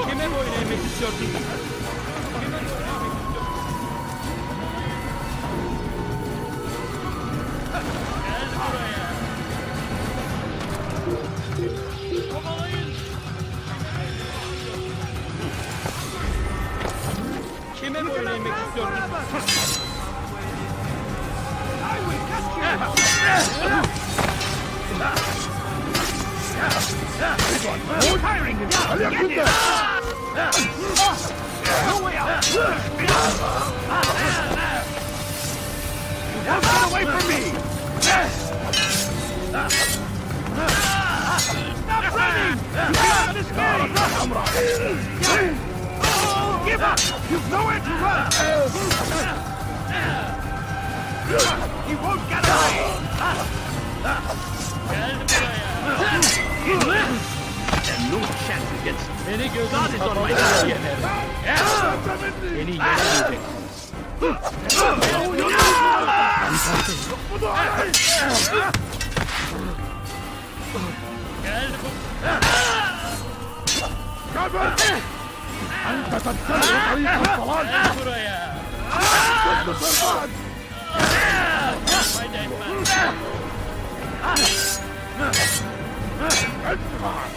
Kime boyun eğmek istiyorsun? Gel buraya. Kovalayın. Kime boyun eğmek istiyorsun? Get away from me! Stop running! You cannot escape! Give up! You've nowhere to run! He won't get away! No chance against me. Beni gözün God is on my kapalı side. yenerim. Beni yenemeyeceksin. Gel buraya.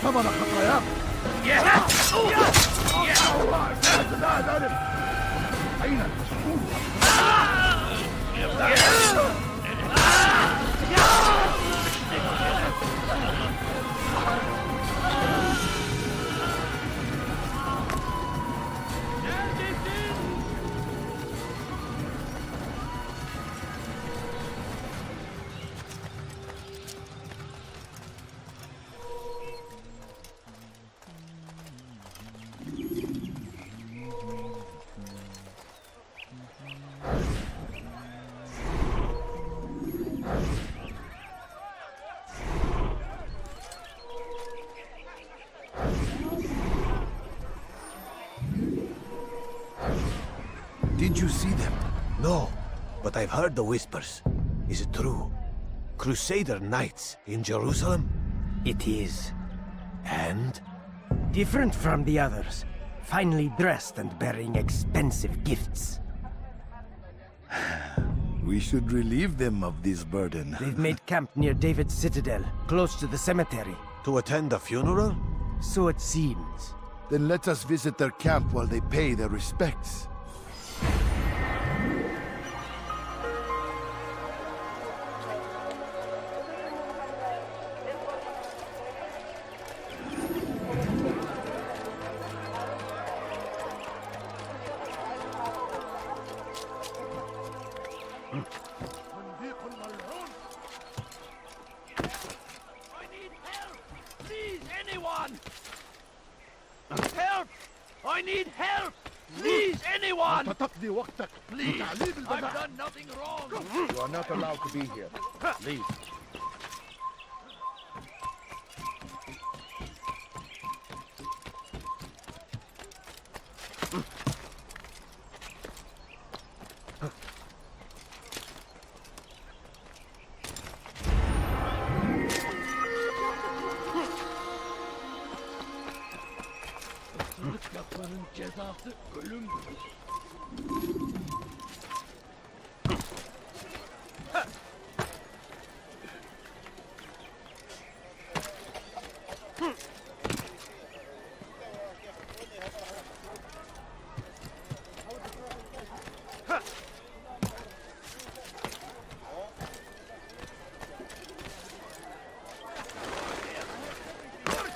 Come on, Did you see them? No, but I've heard the whispers. Is it true? Crusader knights in Jerusalem? It is. And? Different from the others. Finely dressed and bearing expensive gifts. We should relieve them of this burden. They've made camp near David's citadel, close to the cemetery. To attend a funeral? So it seems. Then let us visit their camp while they pay their respects. I need help! Please, anyone! Help! I need help! Please, anyone! تقضي وقتك. Please! I've done nothing wrong! You are not allowed to be here. Leave. Hırsızlık yapmanın cezası ölümdür.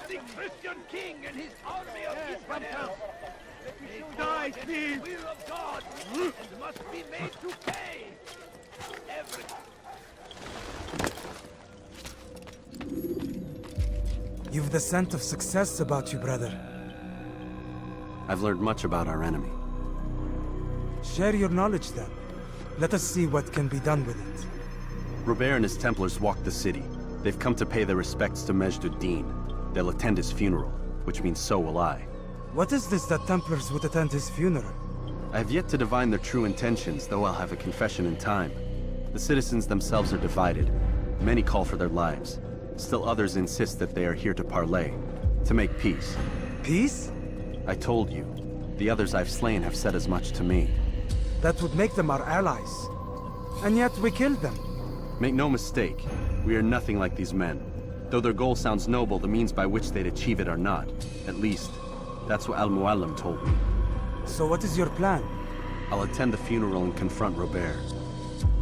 The Christian king and his army of Israel. They died, the will of God, and must be made to pay. You've the scent of success about you, brother. I've learned much about our enemy. Share your knowledge then. Let us see what can be done with it. Robert and his Templars walk the city. They've come to pay their respects to Majd-ud-Din. They'll attend his funeral, which means so will I. What is this that Templars would attend his funeral? I have yet to divine their true intentions, though I'll have a confession in time. The citizens themselves are divided. Many call for their lives. Still others insist that they are here to parley, to make peace. Peace? I told you. The others I've slain have said as much to me. That would make them our allies. And yet we killed them. Make no mistake, we are nothing like these men. Though their goal sounds noble, the means by which they'd achieve it are not. At least, that's what Al-Muallim told me. So what is your plan? I'll attend the funeral and confront Robert.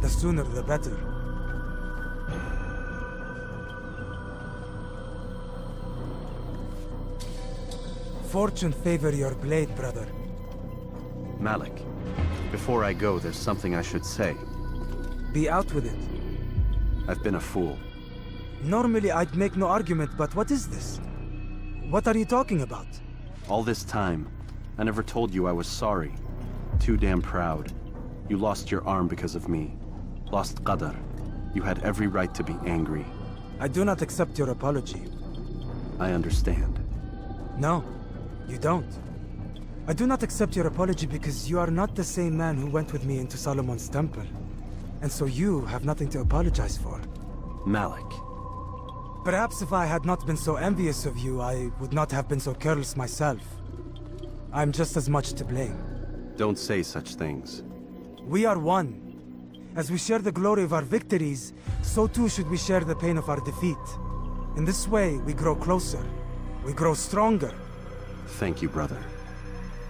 The sooner the better. Fortune favor your blade, brother. Malik, before I go, there's something I should say. Be out with it. I've been a fool. Normally I'd make no argument, but what is this? What are you talking about? All this time, I never told you I was sorry. Too damn proud. You lost your arm because of me. Lost Qadar. You had every right to be angry. I do not accept your apology. I understand. No, you don't. I do not accept your apology because you are not the same man who went with me into Solomon's temple. And so you have nothing to apologize for. Malik. Perhaps if I had not been so envious of you, I would not have been so careless myself. I'm just as much to blame. Don't say such things. We are one. As we share the glory of our victories, so too should we share the pain of our defeat. In this way, we grow closer. We grow stronger. Thank you, brother.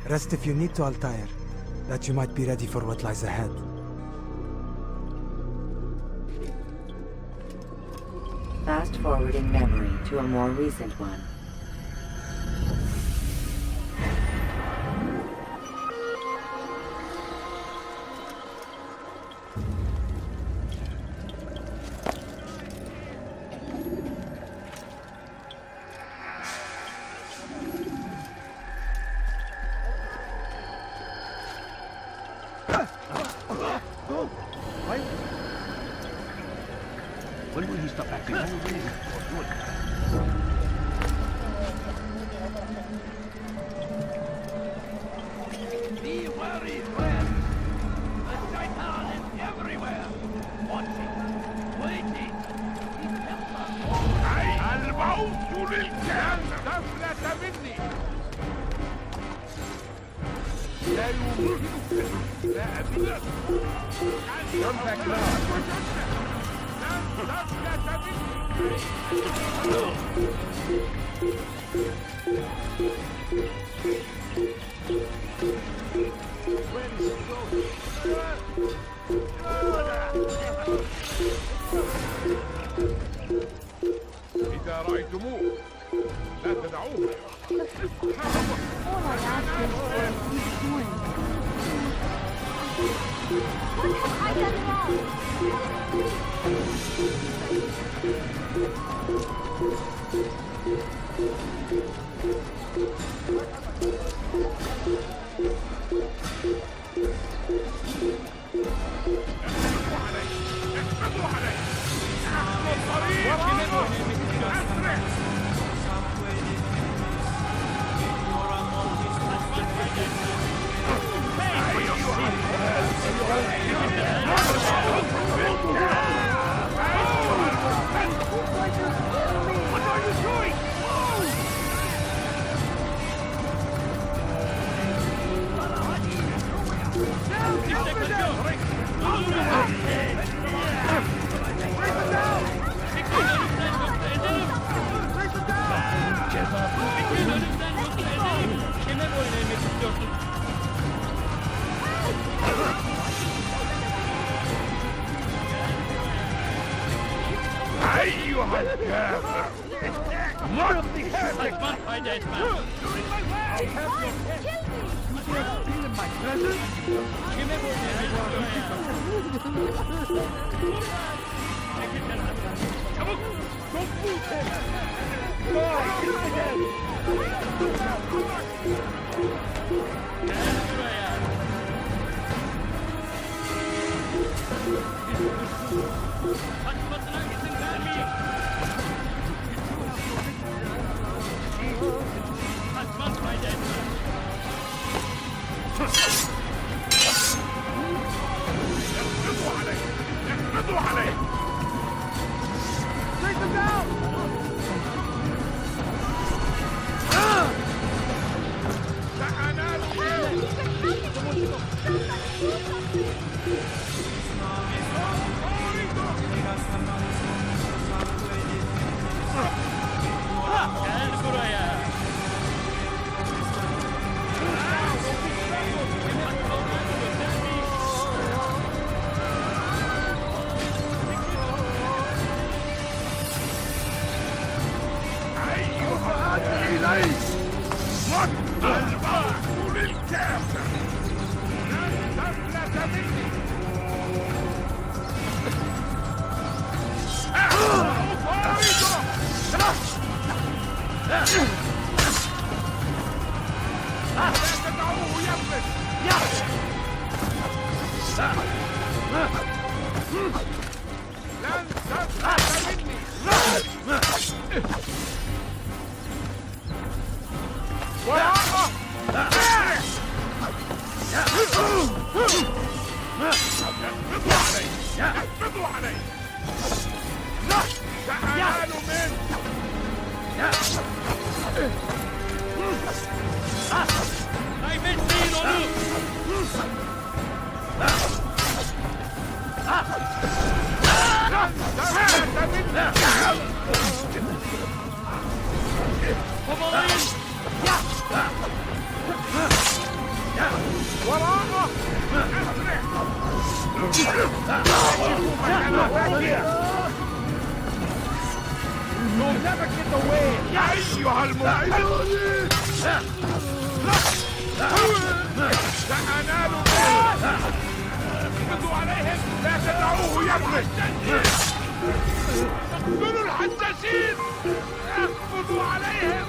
Rest if you need to, Altair, that you might be ready for what lies ahead. Fast forwarding memory to a more recent one. When will he stop acting? Be wary, friends. The Shaitan is everywhere. Watching, waiting. He tells us all. الموت للجهنم. دفلة مني. لا يمكنك. لا أبيك. Come back now. إذا رأيتموه لا تدعوه. أيها الكافر Saçma fayda etmez. Kime boyun eğmek istiyor ya? Çabuk! Gel buraya. Kaçmasına izin vermeyin. Kaçmaz fayda etmez. اقبضوا عليه! اقبضوا عليه! Kaybetmeyin onu! Kovalayın! You'll never get away! أيها المعدون! سأنال اقبضوا عليهم! لا تدعوه يبرد! اقتلوا الحساسين! اقبضوا عليهم!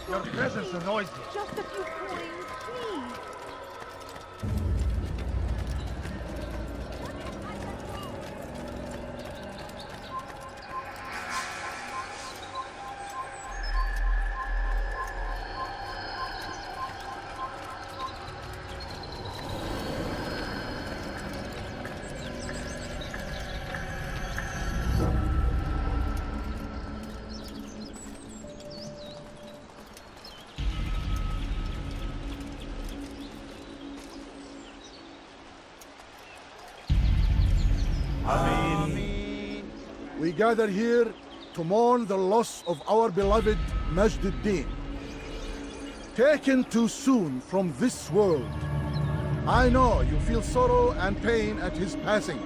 Your presence annoys me. Just a few coins, please. We gather here to mourn the loss of our beloved Majd-ud-Din. Taken too soon from this world. I know you feel sorrow and pain at his passing,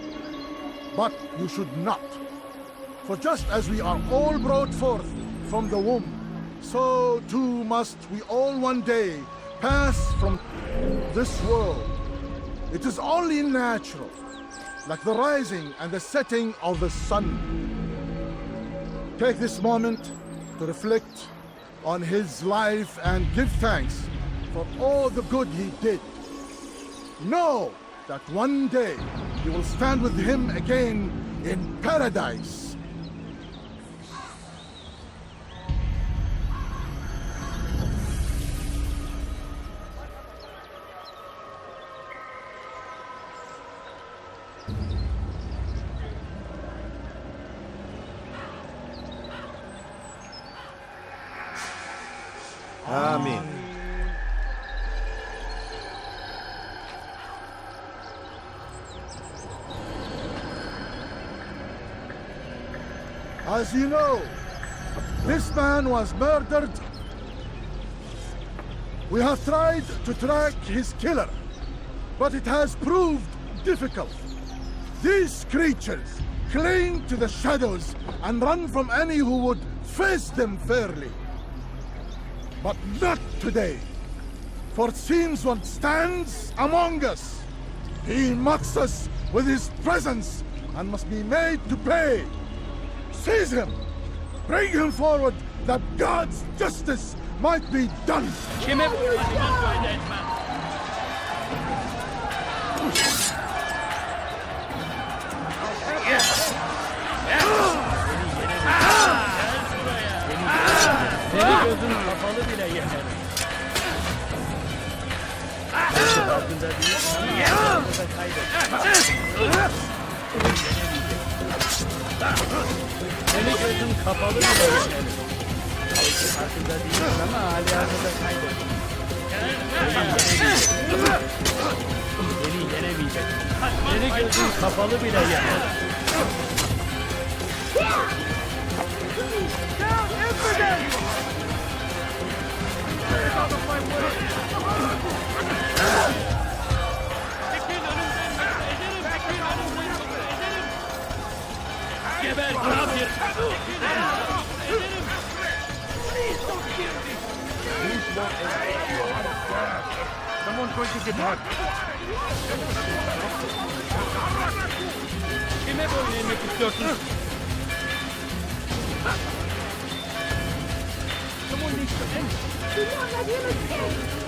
but you should not. For just as we are all brought forth from the womb, so too must we all one day pass from this world. It is only natural, like the rising and the setting of the sun. Take this moment to reflect on his life and give thanks for all the good he did. Know that one day you will stand with him again in paradise. Amen. As you know, this man was murdered We have tried to track his killer, but it has proved difficult. These creatures cling to the shadows and run from any who would face them fairly. But not today, for it seems one stands among us. He mocks us with his presence and must be made to pay. Seize him! Bring him forward that God's justice might be done! Kime müsaade etmem. Seni gözün kapalı bile yenerim. Farkında değilsin ama hayatını kaybettin. Seni gözün kapalı bile yenerim. Farkında değilsin ama hayatını kaybettin. Seni yenemeyeceksin. Seni gözün kapalı bile yenerim. Geber kafir! Someone's going to get hurt. Kime boyun eğmek istiyorsunuz? Someone needs to end. Do not let him escape!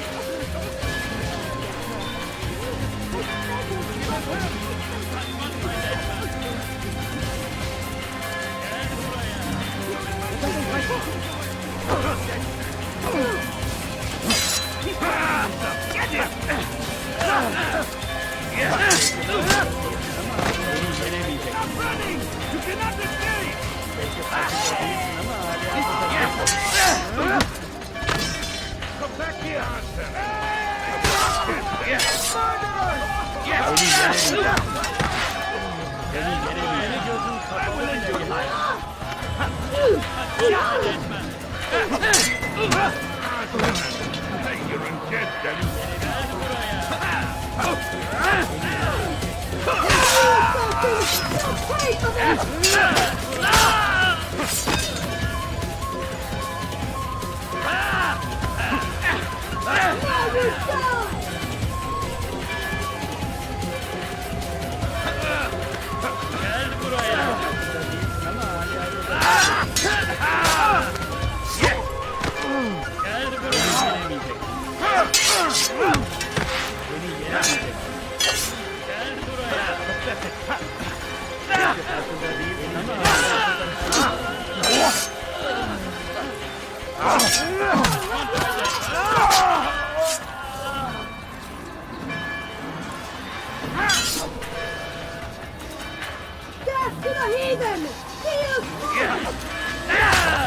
Death to the heathen! He is born!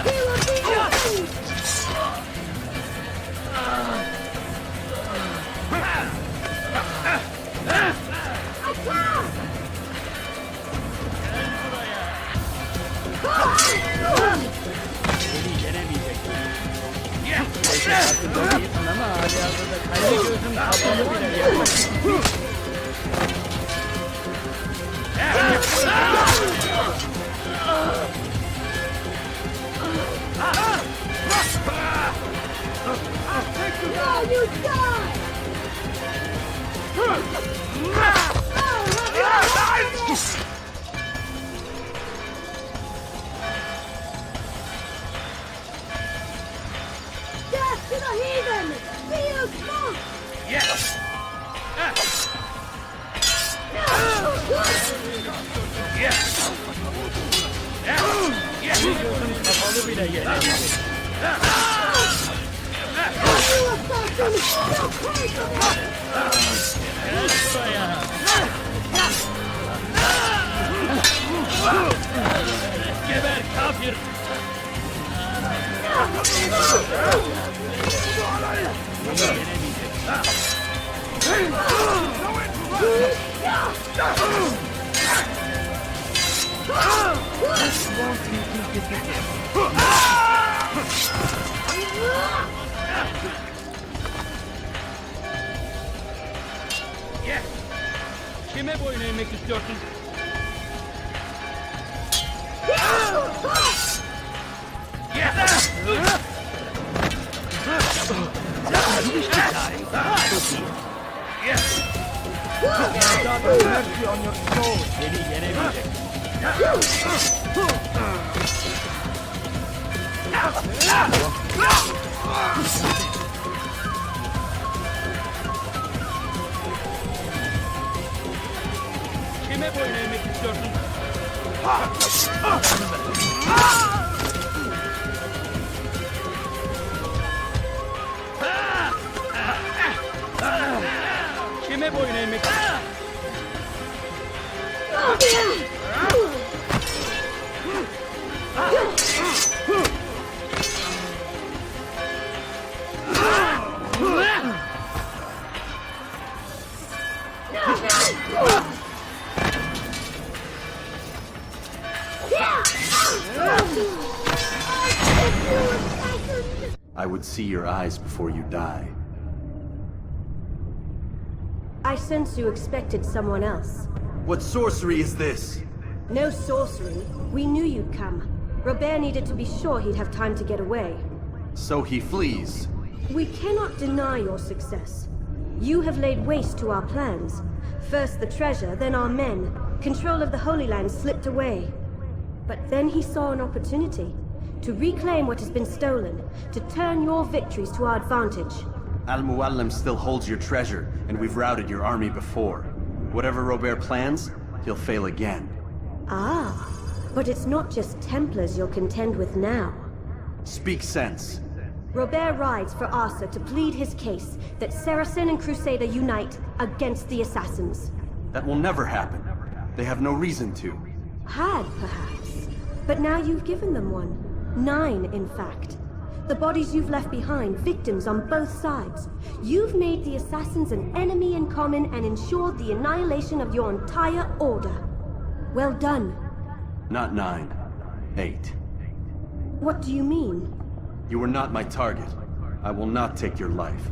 He will be your Seni yenemeyeceksin. Farkında değilsin ama halihazırda kendi gözün kapalı bile yenemezsin. Now you die! Death to the heathen! Be a monk! Yes! Gözün kapalı bile yenemeyeceksin. Geber kafir! Kime boyun eğmek istiyorsun? Beni yenemeyecek. Kime boyun eğmek istiyorsun? Kime boyun eğmek istiyorsun? I would see your eyes before you die. I sense you expected someone else. What sorcery is this? No sorcery. We knew you'd come. Robert needed to be sure he'd have time to get away. So he flees. We cannot deny your success. You have laid waste to our plans. First the treasure, then our men. Control of the Holy Land slipped away. But then he saw an opportunity to reclaim what has been stolen, to turn your victories to our advantage. Al-Muallim still holds your treasure, and we've routed your army before. Whatever Robert plans, he'll fail again. Ah, but it's not just Templars you'll contend with now. Speak sense. Robert rides for Asa to plead his case that Saracen and Crusader unite against the Assassins. That will never happen. They have no reason to. Had, perhaps. But now you've given them one. 9, in fact. The bodies you've left behind, victims on both sides. You've made the Assassins an enemy in common and ensured the annihilation of your entire order. Well done. Not 9. 8. What do you mean? You were not my target. I will not take your life.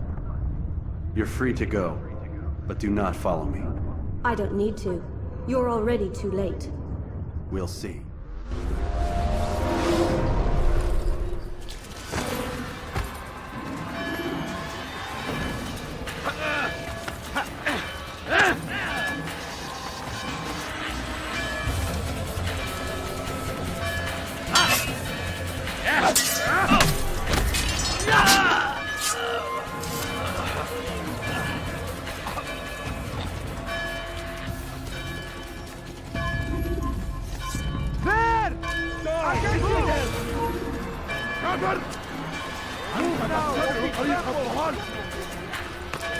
You're free to go, but do not follow me. I don't need to. You're already too late. We'll see.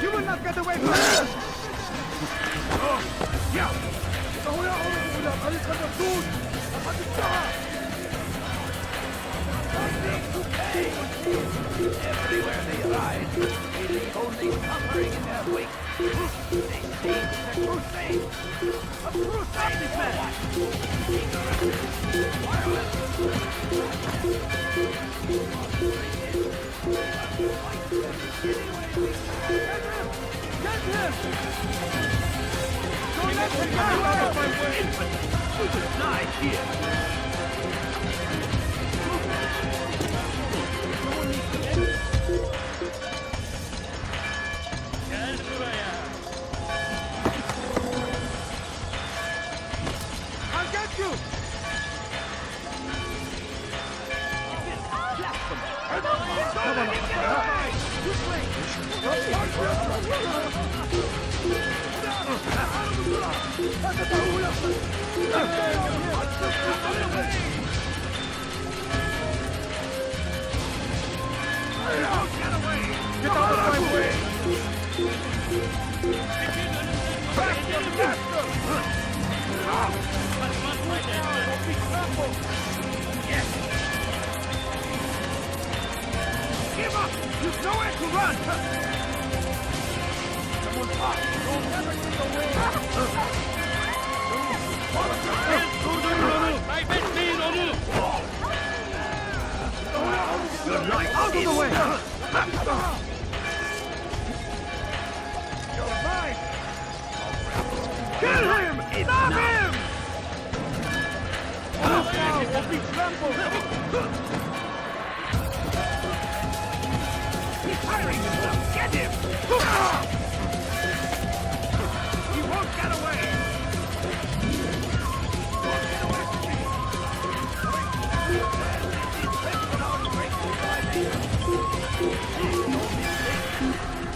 You will not get away from me! Everywhere they ride, it is only suffering in their wake. They say it's a crusade. A crusade is mad. Get him! Don't let him get out of my way! You will die here. Gel buraya. I'll get you! Get out of my way! Give up! You've nowhere to run! Someone's hot! You'll never get away! Kaybetmeyin onu! Your life out of the way! You're mine! Kill him! Stop him! Moscow will be trampled! He's firing himself! Get him! He won't get away!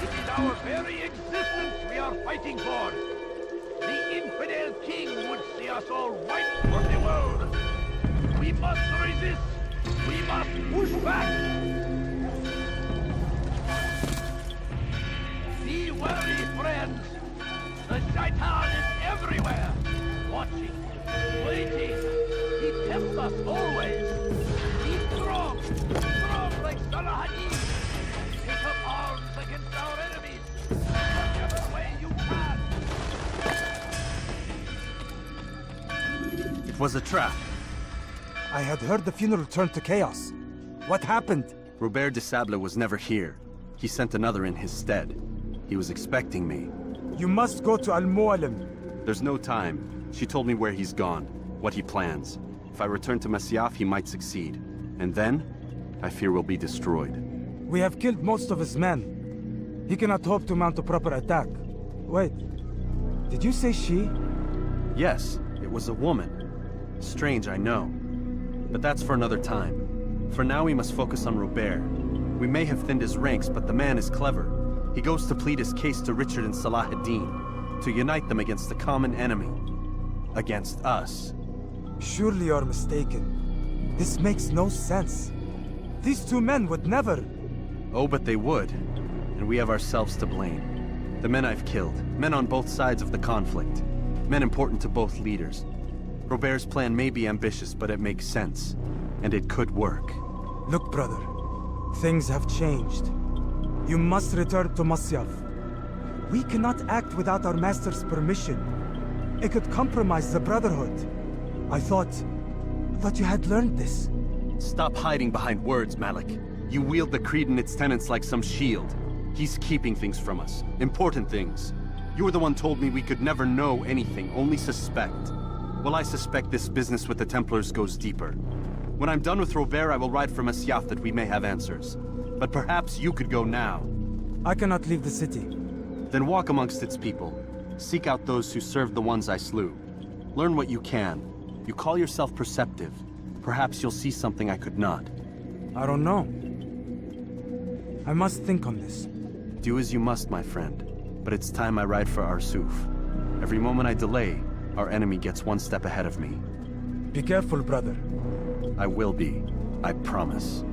It is our very existence we are fighting for. The infidel king would see us all wiped from the world. We must resist. We must push back. Be wary, friends. The shaitan is everywhere. Watching, waiting. He tempts us always. Be strong. Strong like Salahadin. Take up arms against our enemies. Whichever way you can. It was a trap. I had heard the funeral turned to chaos. What happened? Robert de Sable was never here. He sent another in his stead. He was expecting me. You must go to Al-Mualim. There's no time. She told me where he's gone, what he plans. If I return to Masyaf, he might succeed. And then, I fear we'll be destroyed. We have killed most of his men. He cannot hope to mount a proper attack. Wait, did you say she? Yes, it was a woman. Strange, I know. But that's for another time. For now, we must focus on Robert. We may have thinned his ranks, but the man is clever. He goes to plead his case to Richard and Salah ad-Din, to unite them against the common enemy. Against us. Surely you're mistaken. This makes no sense. These two men would never... Oh, but they would. And we have ourselves to blame. The men I've killed, men on both sides of the conflict. Men important to both leaders. Robert's plan may be ambitious, but it makes sense. And it could work. Look, brother. Things have changed. You must return to Masyaf. We cannot act without our master's permission. It could compromise the Brotherhood. I thought you had learned this. Stop hiding behind words, Malik. You wield the creed and its tenets like some shield. He's keeping things from us. Important things. You were the one told me we could never know anything, only suspect. Well, I suspect this business with the Templars goes deeper. When I'm done with Robert, I will ride for Masyaf that we may have answers. But perhaps you could go now. I cannot leave the city. Then walk amongst its people. Seek out those who served the ones I slew. Learn what you can. You call yourself perceptive. Perhaps you'll see something I could not. I don't know. I must think on this. Do as you must, my friend. But it's time I ride for Arsuf. Every moment I delay, our enemy gets one step ahead of me. Be careful, brother. I will be. I promise.